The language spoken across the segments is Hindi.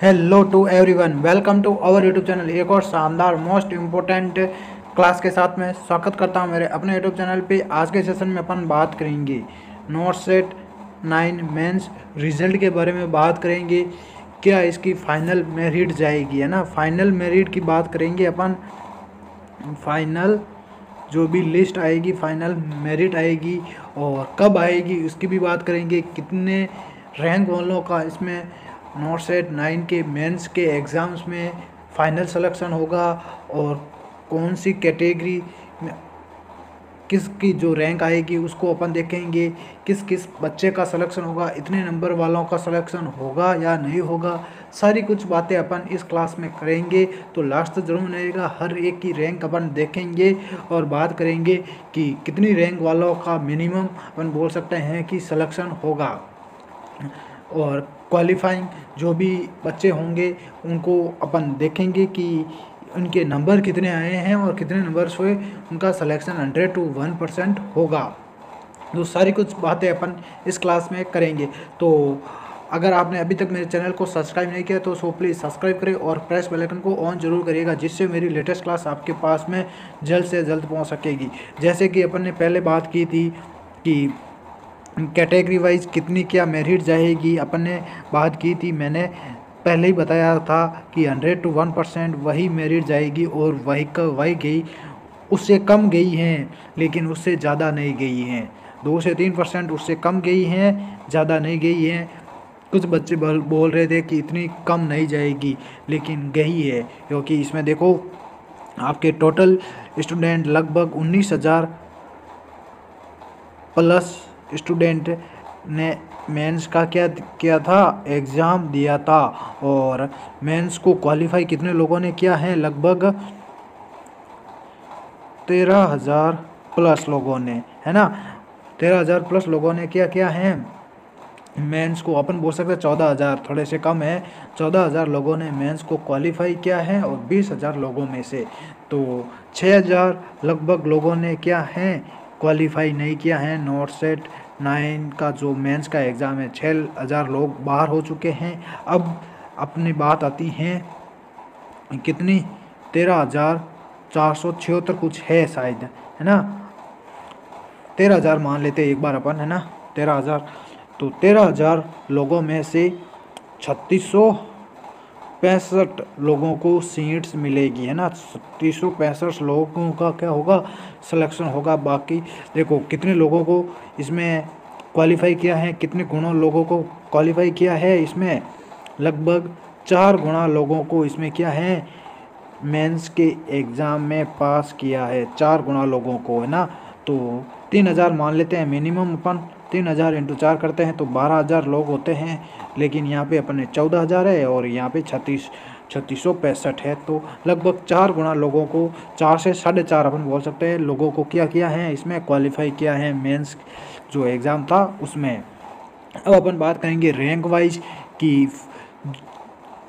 Hello to everyone, welcome to our YouTube channel. एक और शानदार मोस्ट इम्पोर्टेंट क्लास के साथ मैं स्वागत करता हूं मेरे अपने यूट्यूब चैनल पे। आज के सेशन में अपन बात करेंगे नॉट सेट 9 मेंस रिजल्ट के बारे में बात करेंगे। क्या इसकी फाइनल मेरिट जाएगी, है ना। फाइनल मेरिट की बात करेंगे अपन। फाइनल जो भी लिस्ट आएगी, फाइनल मेरिट आएगी और कब आएगी उसकी भी बात करेंगे। कितने रैंक वालों का इसमें नॉट सेट 9 के मेंस के एग्ज़ाम्स में फाइनल सिलेक्शन होगा और कौन सी कैटेगरी में किसकी जो रैंक आएगी उसको अपन देखेंगे। किस किस बच्चे का सिलेक्शन होगा, इतने नंबर वालों का सिलेक्शन होगा या नहीं होगा, सारी कुछ बातें अपन इस क्लास में करेंगे। तो लास्ट तक जरूर रहेगा। हर एक की रैंक अपन देखेंगे और बात करेंगे कि कितनी रैंक वालों का मिनिमम अपन बोल सकते हैं कि सिलेक्शन होगा। और क्वालिफाइंग जो भी बच्चे होंगे उनको अपन देखेंगे कि उनके नंबर कितने आए हैं और कितने नंबर्स हुए, उनका सिलेक्शन 100 to 1% होगा। तो सारी कुछ बातें अपन इस क्लास में करेंगे। तो अगर आपने अभी तक मेरे चैनल को सब्सक्राइब नहीं किया तो प्लीज़ सब्सक्राइब करें और प्रेस बेल आइकन को ऑन जरूर करिएगा, जिससे मेरी लेटेस्ट क्लास आपके पास में जल्द से जल्द पहुंच सकेगी। जैसे कि अपन ने पहले बात की थी कि कैटेगरी वाइज कितनी क्या मेरिट जाएगी, अपन ने बात की थी। मैंने पहले ही बताया था कि 100 to 1% वही मेरिट जाएगी और वही गई, उससे कम गई हैं लेकिन उससे ज़्यादा नहीं गई हैं। 2 से 3% उससे कम गई हैं, ज़्यादा नहीं गई हैं। कुछ बच्चे बोल रहे थे कि इतनी कम नहीं जाएगी, लेकिन गई है, क्योंकि इसमें देखो आपके टोटल स्टूडेंट लगभग 19,000 प्लस स्टूडेंट ने मेंस का क्या किया था, एग्ज़ाम दिया था। और मेंस को क्वालिफाई कितने लोगों ने किया है, लगभग 13,000 प्लस लोगों ने, है ना। 13,000 प्लस लोगों ने क्या किया है मेंस को। अपन बोल सकते हैं 14,000, थोड़े से कम है। 14,000 लोगों ने मेंस को क्वालिफाई किया है और 20,000 लोगों में से तो 6,000 लगभग लोगों ने क्या है क्वालिफाई नहीं किया है। नॉट सेट 9 का जो मेंस का एग्ज़ाम है, 6,000 लोग बाहर हो चुके हैं। अब अपनी बात आती है कितनी, 13,476 कुछ है शायद, है ना। 13,000 मान लेते एक बार अपन, है ना। 13,000, तो 13,000 लोगों में से 3,665 लोगों को सीट्स मिलेगी, है ना। 3,665 लोगों का क्या होगा, सिलेक्शन होगा। बाकी देखो कितने लोगों को इसमें क्वालिफाई किया है, कितने गुणों लोगों को क्वालिफाई किया है। इसमें लगभग 4 गुणा लोगों को इसमें क्या है मेंस के एग्ज़ाम में पास किया है, 4 गुणा लोगों को, है ना। तो 3,000 मान लेते हैं मिनिमम अपन। 3,000 × 4 करते हैं तो 12,000 लोग होते हैं, लेकिन यहाँ पे अपन ने 14,000 है और यहाँ पे 3,665 है। तो लगभग 4 गुणा लोगों को, 4 से 4.5 अपन बोल सकते हैं लोगों को क्या किया है इसमें क्वालिफाई किया है मेंस जो एग्ज़ाम था उसमें। अब अपन बात करेंगे रैंक वाइज कि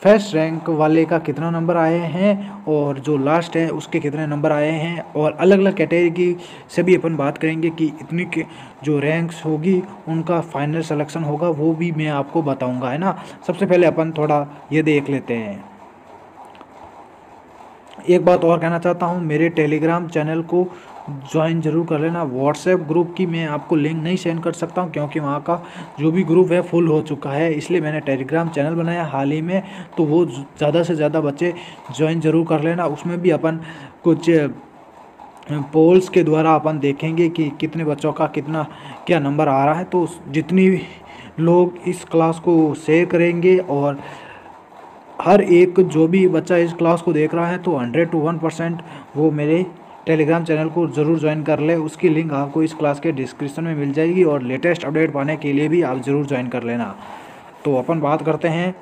फर्स्ट रैंक वाले का कितना नंबर आए हैं और जो लास्ट है उसके कितने नंबर आए हैं। और अलग अलग कैटेगरी से भी अपन बात करेंगे कि इतनी के जो रैंक्स होगी उनका फाइनल सिलेक्शन होगा, वो भी मैं आपको बताऊंगा, है ना। सबसे पहले अपन थोड़ा ये देख लेते हैं। एक बात और कहना चाहता हूँ, मेरे टेलीग्राम चैनल को ज्वाइन जरूर कर लेना। व्हाट्सएप ग्रुप की मैं आपको लिंक नहीं सेंड कर सकता हूँ क्योंकि वहाँ का जो भी ग्रुप है फुल हो चुका है, इसलिए मैंने टेलीग्राम चैनल बनाया हाल ही में। तो वो ज़्यादा से ज़्यादा बच्चे ज्वाइन जरूर कर लेना। उसमें भी अपन कुछ पोल्स के द्वारा अपन देखेंगे कि कितने बच्चों का कितना क्या नंबर आ रहा है। तो जितनी लोग इस क्लास को शेयर करेंगे और हर एक जो भी बच्चा इस क्लास को देख रहा है तो 100 to 1% वो मेरे टेलीग्राम चैनल को ज़रूर ज्वाइन कर ले। उसकी लिंक आपको इस क्लास के डिस्क्रिप्शन में मिल जाएगी और लेटेस्ट अपडेट पाने के लिए भी आप ज़रूर ज्वाइन कर लेना। तो अपन बात करते हैं।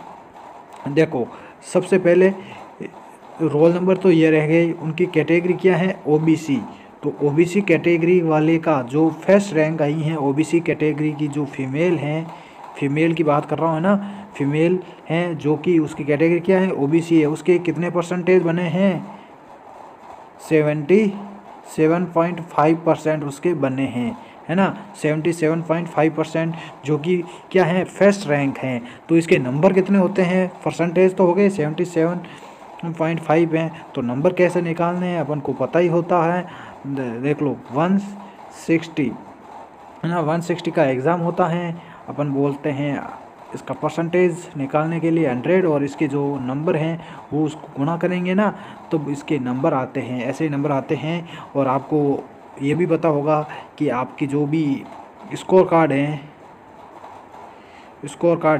देखो सबसे पहले रोल नंबर तो ये रह गए, उनकी कैटेगरी क्या है, ओबीसी। तो ओबीसी कैटेगरी वाले का जो फर्स्ट रैंक आई है, ओबीसी कैटेगरी की जो फीमेल हैं, फीमेल की बात कर रहा हूँ, है ना। फीमेल हैं जो कि उसकी कैटेगरी क्या है, ओबीसी है। उसके कितने परसेंटेज बने हैं, 77.5% उसके बने हैं, है ना, 77.5%, जो कि क्या है, फर्स्ट रैंक हैं। तो इसके नंबर कितने होते हैं, परसेंटेज तो हो गए 77.5 हैं, तो नंबर कैसे निकालने हैं अपन को पता ही होता है। देख लो 160 है ना, 160 का एग्ज़ाम होता है। अपन बोलते हैं इसका परसेंटेज निकालने के लिए 100, और इसके जो नंबर हैं वो उसको गुणा करेंगे ना, तो इसके नंबर आते हैं, ऐसे नंबर आते हैं। और आपको ये भी पता होगा कि आपकी जो भी स्कोर कार्ड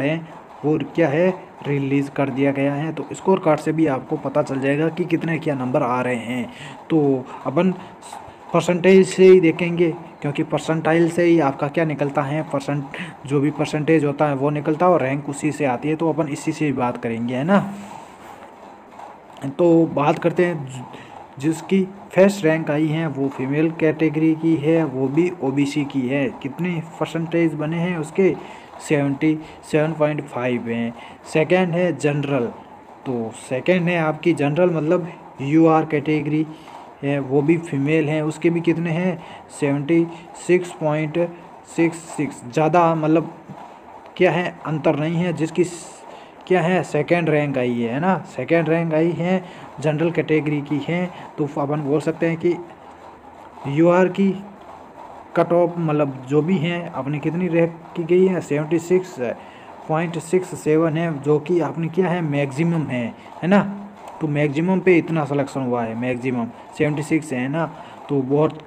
हैं वो क्या है, रिलीज़ कर दिया गया है। तो स्कोर कार्ड से भी आपको पता चल जाएगा कि कितने क्या नंबर आ रहे हैं। तो अपन परसेंटेज से ही देखेंगे, क्योंकि परसेंटाइल से ही आपका क्या निकलता है, जो भी परसेंटेज होता है वो निकलता है, और रैंक उसी से आती है। तो अपन इसी से बात करेंगे, है ना। तो बात करते हैं जिसकी फर्स्ट रैंक आई है, वो फीमेल कैटेगरी की है, वो भी ओबीसी की है। कितने परसेंटेज बने हैं उसके, 77.5 हैं। सेकंड है जनरल, तो सेकंड है आपकी जनरल मतलब यूआर कैटेगरी है, वो भी फीमेल है, उसके भी कितने हैं, 76.66। ज़्यादा मतलब क्या है, अंतर नहीं है। जिसकी क्या है, सेकंड रैंक आई है ना, सेकंड रैंक आई है, जनरल कैटेगरी की है। तो अपन बोल सकते हैं कि यूआर की कट ऑफ मतलब जो भी हैं अपनी कितनी रैंक की गई है, 76.67 है, जो कि आपने क्या है, मैक्सिमम है ना। तो मैक्सिमम पे इतना सिलेक्शन हुआ है, मैक्सिमम 76 है ना, तो बहुत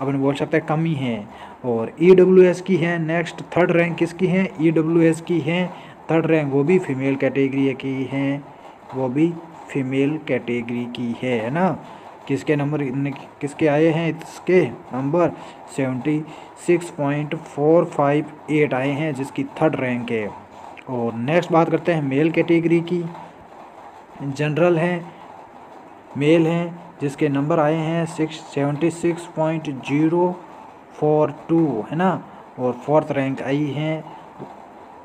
अपन बोल सकते हैं कमी है। और ईडब्ल्यूएस की है नेक्स्ट, थर्ड रैंक किसकी है, ईडब्ल्यूएस की है थर्ड रैंक, वो भी फीमेल कैटेगरी की है, वो भी फीमेल कैटेगरी की है ना। किसके नंबर किसके आए हैं, इसके नंबर 76.458 आए हैं, जिसकी थर्ड रैंक है। और नेक्स्ट बात करते हैं मेल कैटेगरी की। जनरल हैं, मेल हैं, जिसके नंबर आए हैं 76.042 है ना, और फोर्थ रैंक आई है,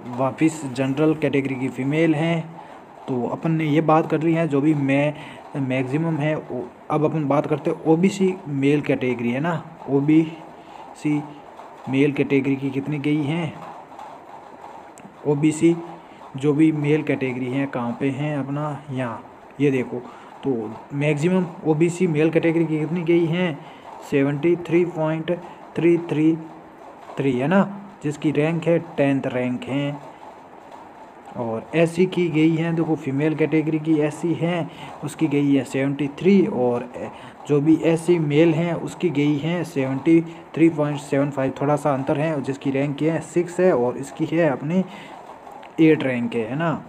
वापस जनरल कैटेगरी की फ़ीमेल हैं। तो अपन ने ये बात कर ली है जो भी मैक्सिमम है। अब अपन बात करते हैं ओबीसी मेल कैटेगरी, है ना। ओबीसी मेल कैटेगरी की कितनी गई हैं, ओबीसी जो भी मेल कैटेगरी हैं कहाँ पे हैं अपना, यहाँ ये देखो। तो मैक्सिमम ओबीसी मेल कैटेगरी की कितनी गई हैं, 73.333 है ना, जिसकी रैंक है 10th रैंक है। और एससी की गई हैं, देखो फीमेल कैटेगरी की एससी हैं उसकी गई है 73, और जो भी एससी मेल हैं उसकी गई हैं 73.75, थोड़ा सा अंतर है। जिसकी रैंक है 6 है, और इसकी है अपनी 8 रैंक है ना।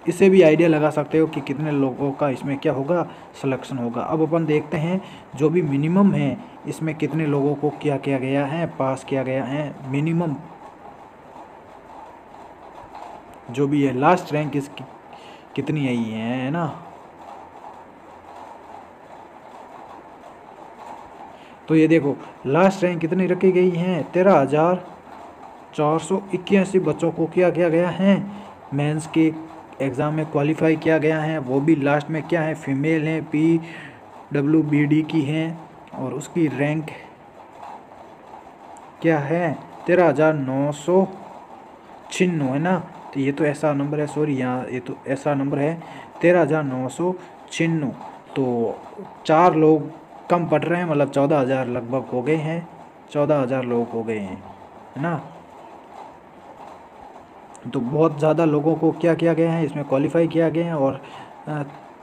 इससे भी आइडिया लगा सकते हो कि कितने लोगों का इसमें क्या होगा, सिलेक्शन होगा। अब अपन देखते हैं जो भी मिनिमम है इसमें कितने लोगों को क्या किया गया है, पास किया गया है। मिनिमम जो भी है, लास्ट रैंक इसकी कितनी आई है ना। तो ये देखो लास्ट रैंक कितनी रखी गई है, 13,481 बच्चों को क्या किया गया है, मेंस के एग्ज़ाम में क्वालिफाई किया गया है। वो भी लास्ट में क्या है, फीमेल है, PWBD की हैं, और उसकी रैंक क्या है, 13,996 है ना। तो ये तो ऐसा नंबर है, सॉरी यहाँ ये तो ऐसा नंबर है 13,996। तो 4 लोग कम पढ़ रहे हैं, मतलब 14,000 लगभग हो गए हैं, 14,000 लोग हो गए हैं, है ना। तो बहुत ज़्यादा लोगों को क्या किया गया है, इसमें क्वालिफाई किया गया है। और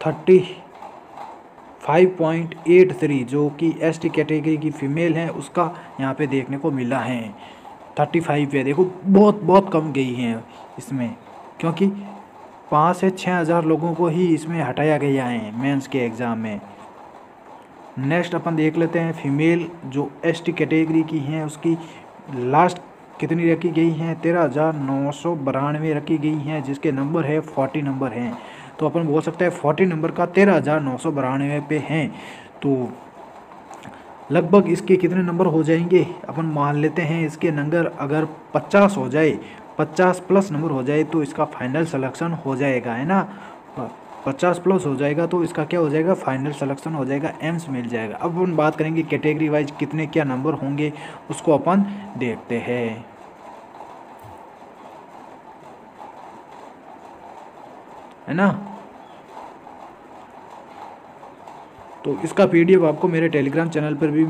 35.83 जो कि एसटी कैटेगरी की फ़ीमेल है उसका यहाँ पे देखने को मिला है, 35 है। देखो बहुत कम गई हैं इसमें, क्योंकि 5 से 6,000 लोगों को ही इसमें हटाया गया है मेंस के एग्ज़ाम में। नेक्स्ट अपन देख लेते हैं फीमेल जो एसटी कैटेगरी की हैं उसकी लास्ट कितनी रखी गई हैं, 13,992 रखी गई हैं, जिसके नंबर है 40 नंबर हैं। तो अपन बोल सकते हैं 40 नंबर का 13,992 पे हैं। तो लगभग इसके कितने नंबर हो जाएंगे, अपन मान लेते हैं इसके नंबर अगर 50 हो जाए, 50 प्लस नंबर हो जाए तो इसका फाइनल सिलेक्शन हो जाएगा, है ना। 50 प्लस हो जाएगा तो इसका क्या हो जाएगा, फाइनल सिलेक्शन हो जाएगा, एम्स मिल जाएगा। अब अपन बात करेंगे कैटेगरी वाइज कितने क्या नंबर होंगे, उसको अपन देखते हैं, है ना। तो इसका पीडीएफ आपको मेरे टेलीग्राम चैनल पर भी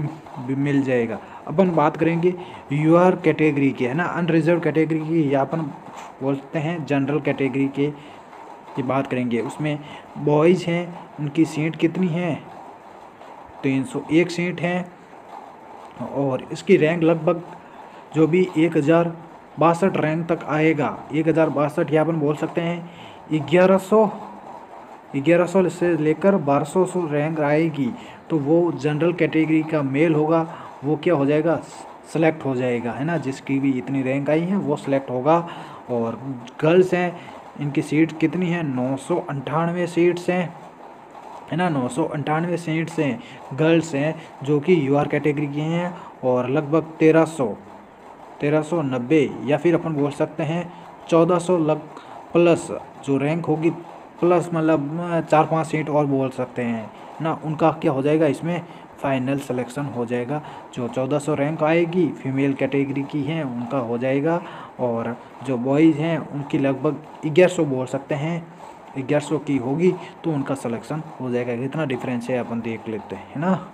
मिल जाएगा। अपन बात करेंगे यूआर कैटेगरी के, है ना, अनरिजर्व कैटेगरी की, या अपन बोलते हैं जनरल कैटेगरी के की बात करेंगे। उसमें बॉयज़ हैं, उनकी सीट कितनी है, 301 सीट है, और इसकी रैंक लगभग जो भी 1062 रैंक तक आएगा, 1062 या अपन बोल सकते हैं 1100 से लेकर 1200 रैंक आएगी, तो वो जनरल कैटेगरी का मेल होगा, वो क्या हो जाएगा, सेलेक्ट हो जाएगा, है ना। जिसकी भी इतनी रैंक आई है वो सेलेक्ट होगा। और गर्ल्स हैं, इनकी सीट कितनी है, 998 सीट्स हैं, है ना, 998 सीट्स हैं, गर्ल्स हैं जो कि यूआर कैटेगरी की हैं, और लगभग 1390 या फिर अपन बोल सकते हैं 1400 प्लस जो रैंक होगी, प्लस मतलब 4-5 सीट और बोल सकते हैं ना, उनका क्या हो जाएगा, इसमें फाइनल सिलेक्शन हो जाएगा। जो 1400 रैंक आएगी फीमेल कैटेगरी की हैं उनका हो जाएगा, और जो बॉयज़ हैं उनकी लगभग 1100 बोल सकते हैं, 1100 की होगी तो उनका सिलेक्शन हो जाएगा। कितना डिफरेंस है अपन देख लेते हैं, है ना।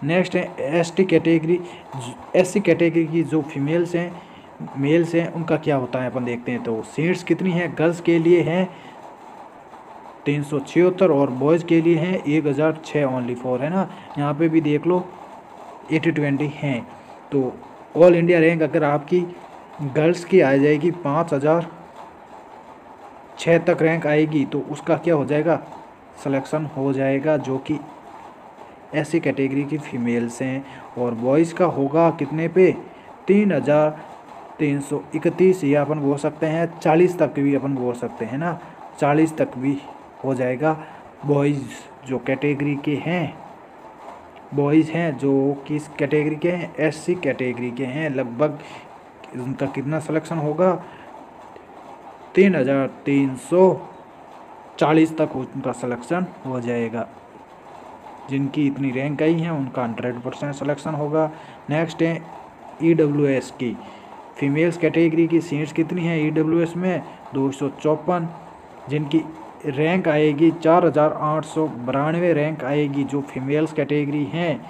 नेक्स्ट है एसटी कैटेगरी। एससी कैटेगरी की जो फीमेल्स हैं, मेल्स हैं, उनका क्या होता है अपन देखते हैं। तो सीट्स कितनी हैं, गर्ल्स के लिए हैं 376 और बॉयज़ के लिए हैं 1006 ओनली फॉर, है ना। यहाँ पे भी देख लो 80-20 हैं। तो ऑल इंडिया रैंक अगर आपकी गर्ल्स की आ जाएगी 5006 तक रैंक आएगी तो उसका क्या हो जाएगा, सिलेक्शन हो जाएगा, जो कि ऐसी कैटेगरी की फीमेल्स हैं। और बॉयज़ का होगा कितने पे, 3331, या अपन बोल सकते हैं 40 तक भी अपन बोल सकते हैं ना, 40 तक भी हो जाएगा। बॉयज़ जो कैटेगरी के हैं, बॉयज़ हैं जो किस कैटेगरी के हैं, एससी कैटेगरी के हैं, लगभग उनका कितना सिलेक्शन होगा, 3340 तक उनका सिलेक्शन हो जाएगा। जिनकी इतनी रैंक आई है उनका 100% सिलेक्शन होगा। नेक्स्ट है ईडब्ल्यूएस की फीमेल्स कैटेगरी की सीट्स कितनी है ईडब्ल्यूएस में, 254, जिनकी रैंक आएगी 4892 रैंक आएगी। जो फीमेल्स कैटेगरी हैं,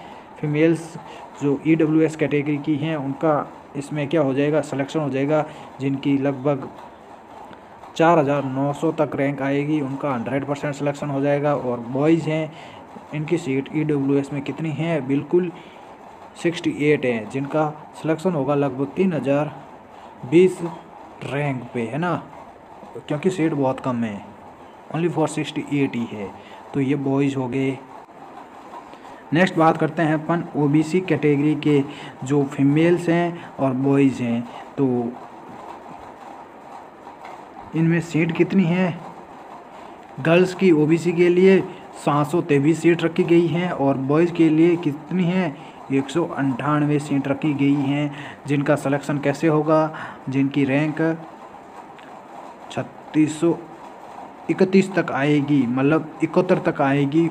फीमेल्स जो ईडब्ल्यूएस कैटेगरी की हैं उनका इसमें क्या हो जाएगा, सिलेक्शन हो जाएगा। जिनकी लगभग 4900 तक रैंक आएगी उनका 100% सिलेक्शन हो जाएगा। और बॉयज़ हैं, इनकी सीट ईडब्ल्यूएस में कितनी है, बिल्कुल 68 है, जिनका सिलेक्शन होगा लगभग 3020 रैंक पे, है ना, क्योंकि सीट बहुत कम है, ओनली फॉर 68 ही है। तो ये बॉयज़ हो गए। नेक्स्ट बात करते हैं अपन ओबीसी कैटेगरी के जो फीमेल्स हैं और बॉयज़ हैं। तो इनमें सीट कितनी है, गर्ल्स की ओबीसी के लिए 723 सीट रखी गई हैं, और बॉयज़ के लिए कितनी है, 198 सीट रखी गई हैं। जिनका सिलेक्शन कैसे होगा, जिनकी रैंक 3631 तक आएगी, मतलब 71 तक आएगी,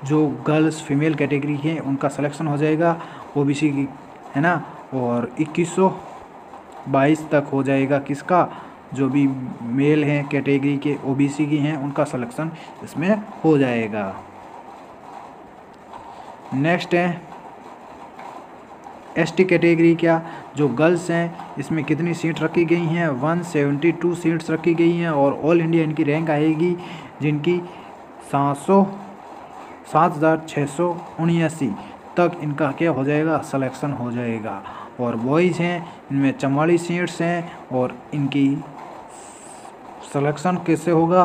जो गर्ल्स फीमेल कैटेगरी हैं उनका सिलेक्शन हो जाएगा ओबीसी की, है ना। और 2122 तक हो जाएगा किसका, जो भी मेल हैं कैटेगरी के ओबीसी की हैं उनका सिलेक्शन इसमें हो जाएगा। नेक्स्ट है एसटी कैटेगरी क्या, जो गर्ल्स हैं इसमें कितनी सीट रखी गई हैं, 172 सीट्स रखी गई हैं, और ऑल इंडिया इनकी रैंक आएगी जिनकी 7679 तक इनका क्या हो जाएगा, सिलेक्शन हो जाएगा। और बॉयज़ हैं इनमें 44 सीट्स हैं, और इनकी सिलेक्शन कैसे होगा,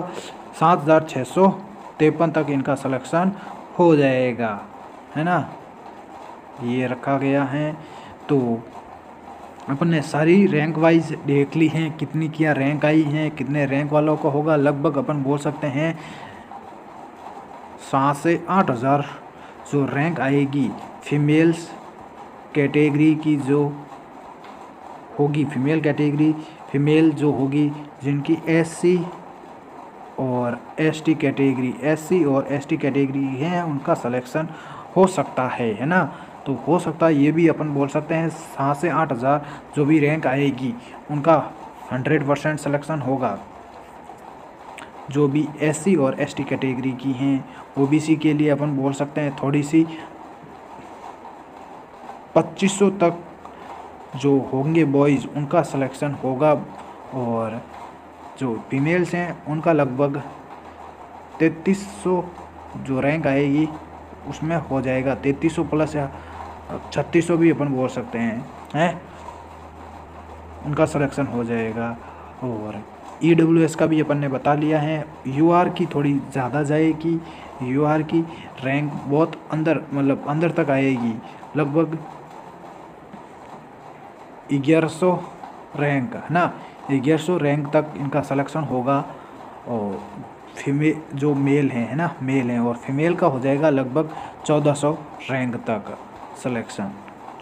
7653 तक इनका सिलेक्शन हो जाएगा, है ना। ये रखा गया है। तो अपन ने सारी रैंक वाइज देख ली हैं, कितनी क्या रैंक आई हैं, कितने रैंक वालों को होगा, लगभग अपन बोल सकते हैं 7 से 8 हज़ार जो रैंक आएगी फीमेल्स कैटेगरी की, जो होगी फीमेल कैटेगरी, फीमेल जो होगी जिनकी एससी और एसटी कैटेगरी, एससी और एसटी कैटेगरी हैं उनका सिलेक्शन हो सकता है ना। तो हो सकता है ये भी अपन बोल सकते हैं 7 से 8 हज़ार जो भी रैंक आएगी उनका 100% सिलेक्शन होगा। जो भी एससी और एसटी कैटेगरी की हैं, ओबीसी के लिए अपन बोल सकते हैं थोड़ी सी 2500 तक जो होंगे बॉयज़ उनका सिलेक्शन होगा, और जो फीमेल्स हैं उनका लगभग 3300 जो रैंक आएगी उसमें हो जाएगा। 3300 प्लस या 3600 भी अपन बोल सकते हैं उनका सिलेक्शन हो जाएगा। और ईडब्ल्यूएस का भी अपन ने बता लिया है। यूआर की थोड़ी ज़्यादा जाएगी, यूआर की रैंक बहुत अंदर मतलब अंदर तक आएगी, लगभग 1100 रैंक है ना, 1100 रैंक तक इनका सिलेक्शन होगा। और फीमेल जो मेल हैं है ना, मेल हैं, और फीमेल का हो जाएगा लगभग 1400 रैंक तक सिलेक्शन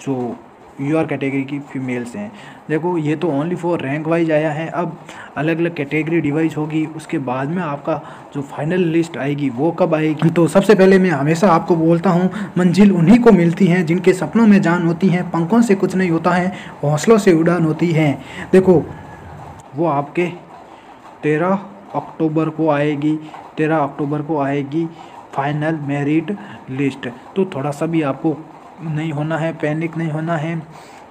जो यूआर कैटेगरी की फीमेल्स हैं। देखो ये तो ओनली फॉर रैंक वाइज आया है, अब अलग अलग कैटेगरी डिवाइज होगी, उसके बाद में आपका जो फाइनल लिस्ट आएगी वो कब आएगी। तो सबसे पहले मैं हमेशा आपको बोलता हूँ, मंजिल उन्हीं को मिलती है जिनके सपनों में जान होती है, पंखों से कुछ नहीं होता है, हौसलों से उड़ान होती है। देखो वो आपके 13 अक्टूबर को आएगी, 13 अक्टूबर को आएगी फाइनल मेरिट लिस्ट। तो थोड़ा सा भी आपको नहीं होना है, पैनिक नहीं होना है,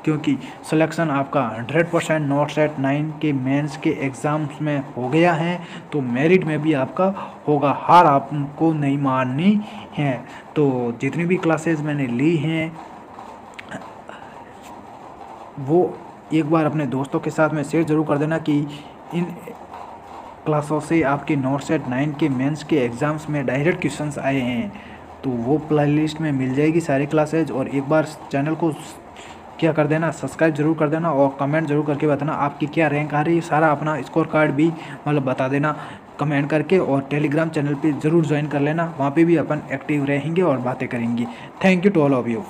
क्योंकि सिलेक्शन आपका 100% नॉट सेट 9 के मेंस के एग्ज़ाम्स में हो गया है, तो मेरिट में भी आपका होगा। हार आपको नहीं माननी है। तो जितनी भी क्लासेस मैंने ली हैं वो एक बार अपने दोस्तों के साथ में शेयर ज़रूर कर देना कि इन क्लासों से आपके नॉट सेट 9 के मेंस के एग्ज़ाम्स में डायरेक्ट क्वेश्चंस आए हैं। तो वो प्लेलिस्ट में मिल जाएगी सारी क्लासेज। और एक बार चैनल को क्या कर देना, सब्सक्राइब जरूर कर देना, और कमेंट जरूर करके बताना आपकी क्या रैंक आ रही है। सारा अपना स्कोर कार्ड भी मतलब बता देना कमेंट करके, और टेलीग्राम चैनल पे ज़रूर ज्वाइन कर लेना, वहाँ पे भी अपन एक्टिव रहेंगे और बातें करेंगे। Thank you to all of you.